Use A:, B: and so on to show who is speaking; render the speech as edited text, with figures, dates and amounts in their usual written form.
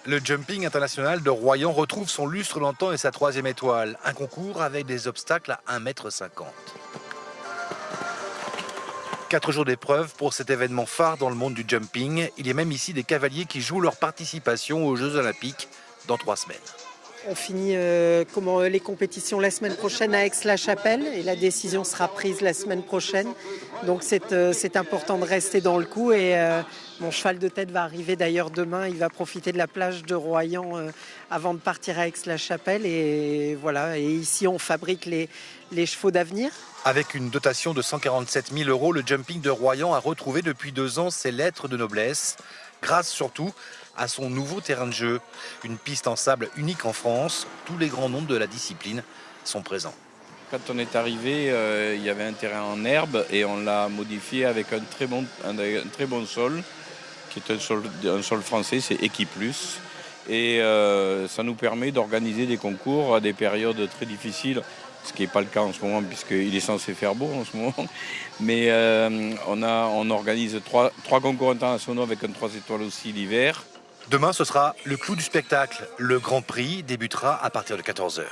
A: Le jumping international de Royan retrouve son lustre d'antan et sa 3e étoile. Un concours avec des obstacles à 1,50 m. 4 jours d'épreuve pour cet événement phare dans le monde du jumping. Il y a même ici des cavaliers qui jouent leur participation aux Jeux Olympiques dans 3 semaines.
B: On finit les compétitions la semaine prochaine à Aix-la-Chapelle et la décision sera prise la semaine prochaine. Donc c'est important de rester dans le coup et mon cheval de tête va arriver d'ailleurs demain. Il va profiter de la plage de Royan avant de partir à Aix-la-Chapelle et voilà. Et ici on fabrique les chevaux d'avenir.
A: Avec une dotation de 147 000 €, le jumping de Royan a retrouvé depuis 2 ans ses lettres de noblesse, grâce surtout à son nouveau terrain de jeu. Une piste en sable unique en France, tous les grands noms de la discipline sont présents.
C: Quand on est arrivé, il y avait un terrain en herbe et on l'a modifié avec un très bon sol, qui est un sol français, c'est Equiplus. Et ça nous permet d'organiser des concours à des périodes très difficiles, ce qui n'est pas le cas en ce moment puisqu'il est censé faire beau en ce moment. Mais on organise trois concours internationaux avec un 3 étoiles aussi l'hiver.
A: Demain, ce sera le clou du spectacle. Le Grand Prix débutera à partir de 14 h.